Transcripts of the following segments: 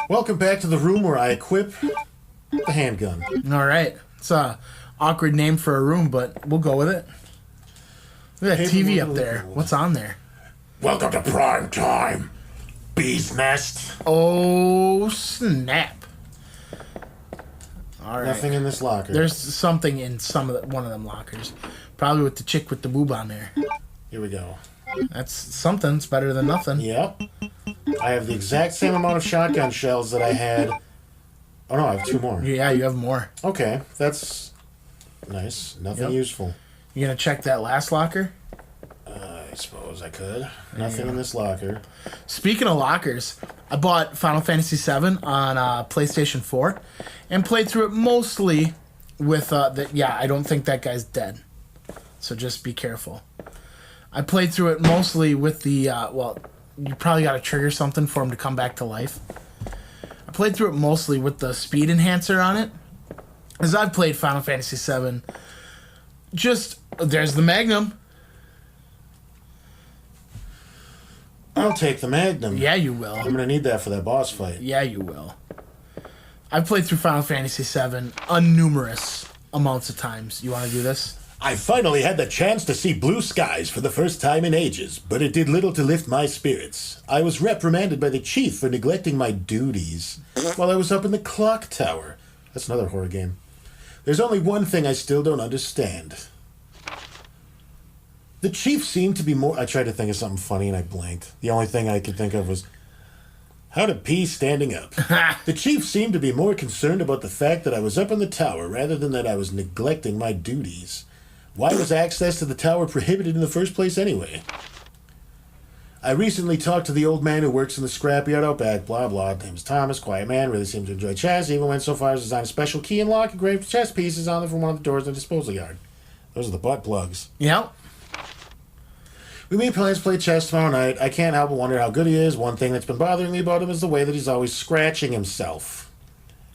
Welcome back to the room where I equip the handgun. All right. It's a awkward name for a room, but we'll go with it. Look at that TV up there. What's on there? Welcome to prime time, Bee's Nest. Oh, snap. All right. Nothing in this locker. There's something in one of them lockers. Probably with the chick with the boob on there. Here we go. That's something. It's better than nothing. Yep. I have the exact same amount of shotgun shells that I had. Oh no, I have 2 more. Yeah, you have more. Okay, that's nice. Nothing useful. You gonna check that last locker? I suppose I could. Nothing in this locker. Speaking of lockers, I bought Final Fantasy VII on PlayStation 4 and played through it mostly with I don't think that guy's dead. So just be careful. I played through it mostly with the, you probably got to trigger something for him to come back to life. I played through it mostly with the speed enhancer on it. As I've played Final Fantasy VII, there's the Magnum. I'll take the Magnum. Yeah, you will. I'm going to need that for that boss fight. Yeah, you will. I've played through Final Fantasy VII numerous amounts of times. You want to do this? I finally had the chance to see blue skies for the first time in ages, but it did little to lift my spirits. I was reprimanded by the chief for neglecting my duties while I was up in the clock tower. That's another horror game. There's only one thing I still don't understand. The chief seemed to be more... I tried to think of something funny and I blanked. The only thing I could think of was... how to pee standing up. The chief seemed to be more concerned about the fact that I was up in the tower rather than that I was neglecting my duties. Why was access to the tower prohibited in the first place anyway? I recently talked to the old man who works in the scrapyard out back, blah blah. His name is Thomas, quiet man, really seemed to enjoy chess, even went so far as to design a special key and lock engraved chess pieces on them from one of the doors in the disposal yard. Those are the butt plugs. Yep. We made plans to play chess tomorrow night. I can't help but wonder how good he is. One thing that's been bothering me about him is the way that he's always scratching himself.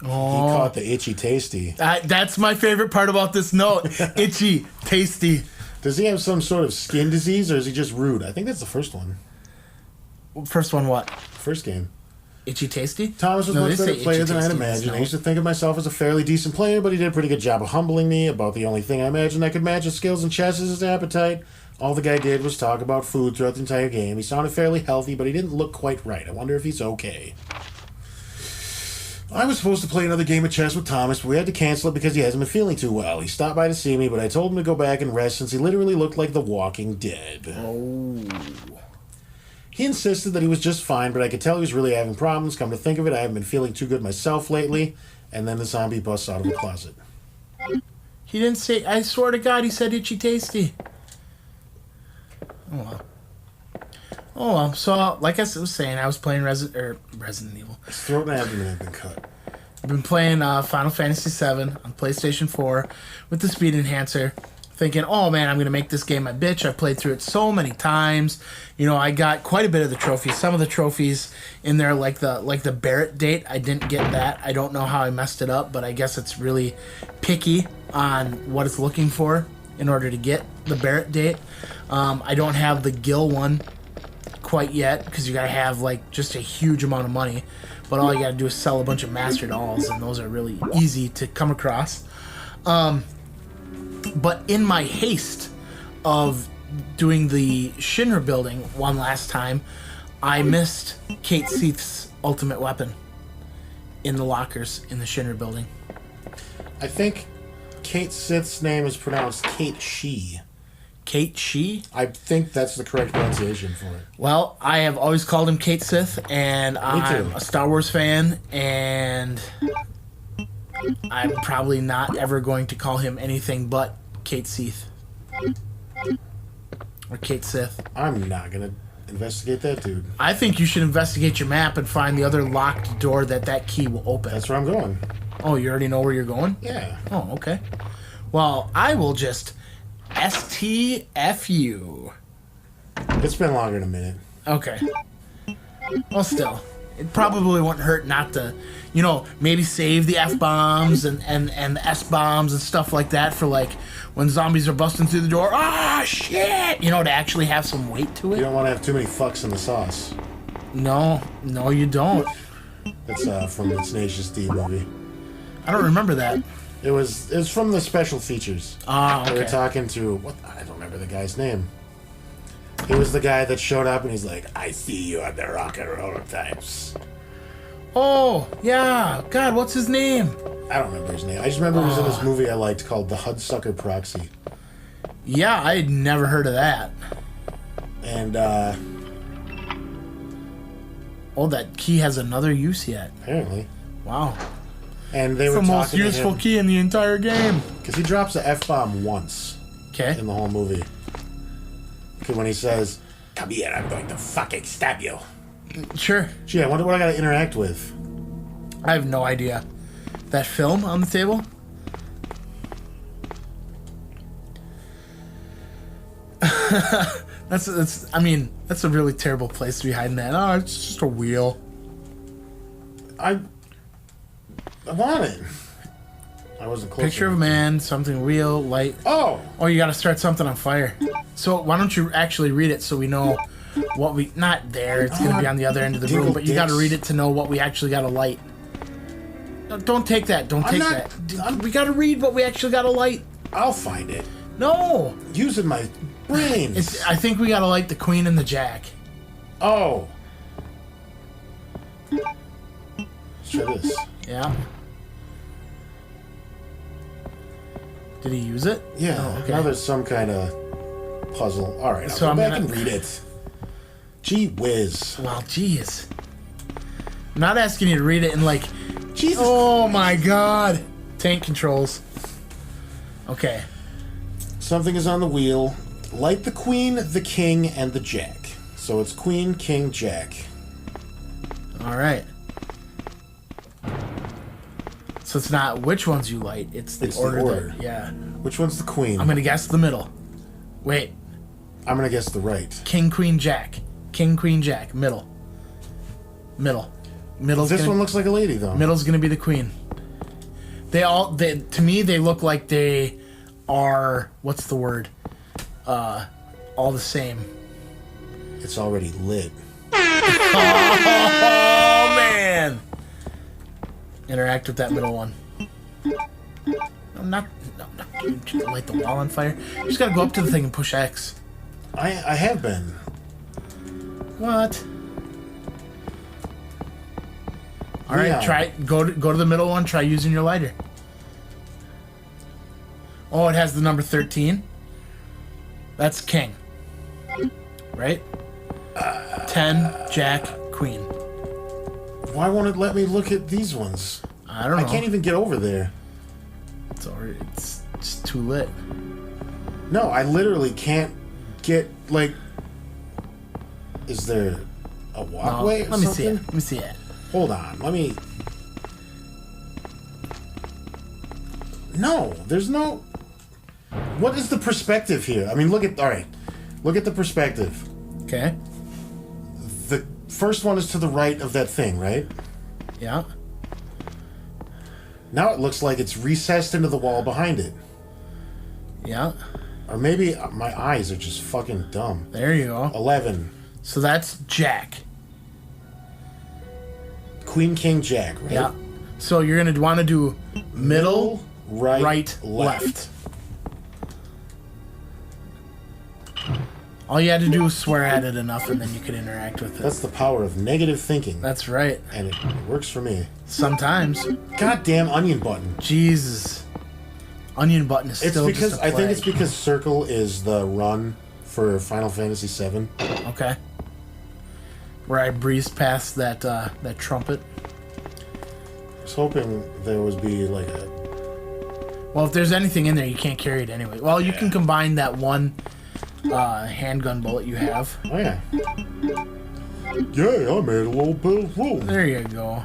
Oh. He caught the itchy tasty. That's my favorite part about this note. Itchy, tasty. Does he have some sort of skin disease, or is he just rude? I think that's the first one. First one what? First game. Itchy, tasty? Thomas was much better player than I had imagined. I used to think of myself as a fairly decent player, but he did a pretty good job of humbling me. About the only thing I imagined I could match his skills in chess is his appetite. All the guy did was talk about food throughout the entire game. He sounded fairly healthy, but he didn't look quite right. I wonder if he's okay. I was supposed to play another game of chess with Thomas, but we had to cancel it because he hasn't been feeling too well. He stopped by to see me, but I told him to go back and rest since he literally looked like the Walking Dead. Oh. He insisted that he was just fine, but I could tell he was really having problems. Come to think of it, I haven't been feeling too good myself lately. And then the zombie busts out of the closet. He didn't say... I swear to God, he said itchy, tasty. Oh, well. Oh, well. So, like I was saying, I was playing Resident Evil. His throat and abdomen have been cut. I've been playing Final Fantasy VII on PlayStation 4 with the speed enhancer, thinking, oh man, I'm going to make this game my bitch. I've played through it so many times. You know, I got quite a bit of the trophies. Some of the trophies in there, like the Barrett date, I didn't get that. I don't know how I messed it up, but I guess it's really picky on what it's looking for in order to get the Barrett date. I don't have the Gil one quite yet because you got to have like just a huge amount of money. But all you got to do is sell a bunch of master dolls, and those are really easy to come across. But in my haste of doing the Shinra building one last time, I missed Kate Seath's ultimate weapon in the lockers in the Shinra building. I think Kate Sith's name is pronounced Kate She. Kate She? I think that's the correct pronunciation for it. Well, I have always called him Kate Sith, and I'm a Star Wars fan, and I'm probably not ever going to call him anything but Kate Seath. Or Kate Sith. I'm not going to investigate that dude. I think you should investigate your map and find the other locked door that key will open. That's where I'm going. Oh, you already know where you're going? Yeah. Oh, okay. Well, I will just STFU. It's been longer than a minute. Okay. Well, still. It probably wouldn't hurt not to, you know, maybe save the F-bombs and the S-bombs and stuff like that for, like, when zombies are busting through the door. Ah, shit! You know, to actually have some weight to it. You don't want to have too many fucks in the sauce. No, you don't. That's from the Tenacious D movie. I don't remember that. It was from the special features. Ah, They were okay. talking to I don't remember the guy's name. He was the guy that showed up and he's like, I see you on the rock and roll types. Oh, yeah. God, what's his name? I don't remember his name. I just remember it was in this movie I liked called The Hudsucker Proxy. Yeah, I had never heard of that. And Oh, that key has another use yet. apparently. Wow. And they It's were the most talking useful to him key in the entire game. because he drops the F-bomb once Okay. in the whole movie. Okay, when he says, "Come here, I'm going to fucking stab you." Sure. Gee, I wonder what I gotta interact with. I have no idea. That film on the table? that's I mean, that's a really terrible place to be hiding that. Oh, it's just a wheel. I want it. I wasn't close. Picture of a man, something real, light. Oh! Oh, you gotta start something on fire. So why don't you actually read it so we know what we... Not there, it's gonna be on the other end of the room, Dingle but you gotta dicks. read it to know what we actually gotta light. No, don't take that, don't I'm take not- that. We gotta read what we actually gotta light. I'll find it. No! Using my brains. I think we gotta light the queen and the jack. Oh. Let's try this. Yeah. Did he use it? Yeah. Oh, okay. Now there's some kind of puzzle. All right, I'll So go I'm back gonna- and read it. Gee whiz. Well, jeez. I'm not asking you to read it in like, Jesus. oh my god. Tank controls. Okay. Something is on the wheel. Light the queen, the king, and the jack. So it's queen, king, jack. Alright. So it's not which ones you light, it's the It's the order. order. Yeah. Which one's the queen? I'm gonna guess the middle. Wait. I'm gonna guess the right. King, queen, jack. King, queen, jack. Middle. Middle. Middle's This gonna, one looks like a lady, though. middle's gonna be the queen. To me, they look like they are, what's the word? All the same. It's already lit. Oh, man! Interact with that middle one. No, you light the wall on fire. You just gotta go up to the thing and push X. I have been. What? All right, Yeah. go to the middle one. Try using your lighter. Oh, it has the number 13. That's king, right? 10, jack, queen. Why won't it let me look at these ones? I don't know. I can't even get over there. It's just too lit. No, I literally can't get, like... Is there a No, walkway or let me something? see it. Let me see it. Hold on, let me... No, there's no... What is the perspective here? I mean, look at... Alright, look at the perspective. Okay. The first one is to the right of that thing, right? Yeah. Now it looks like it's recessed into the wall behind it. Yeah. Or maybe my eyes are just fucking dumb. There you go. 11. So that's jack. Queen, king, jack, right? Yeah. So you're gonna want to do middle, right, left. All you had to do was swear at it enough, and then you could interact with it. That's the power of negative thinking. That's right. And it works for me. Sometimes. Goddamn onion button. Jesus. Onion button is It's still because just a I think it's plague. because circle is the run for Final Fantasy VII. Okay. Where I breezed past that that trumpet. I was hoping there would be like a... Well, if there's anything in there, you can't carry it anyway. Well, you can combine that one handgun bullet you have. Oh yeah. Yeah, I made a little bit of room. There you go.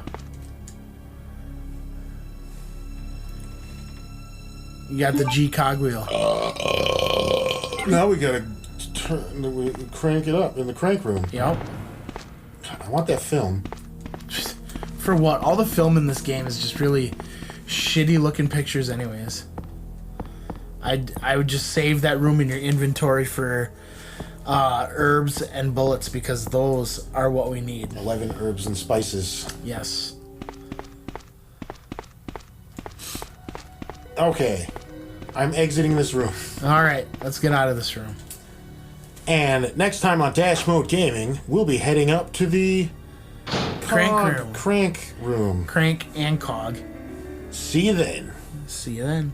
You got the G cogwheel. Now we gotta crank it up in the crank room. Yep. I want that film. For what? All the film in this game is just really shitty looking pictures anyways. I would just save that room in your inventory for herbs and bullets because those are what we need. 11 herbs and spices. Yes. Okay. I'm exiting this room. All right, let's get out of this room. And next time on Dash Mode Gaming, we'll be heading up to the Crank room. Crank and Cog. See you then. See you then.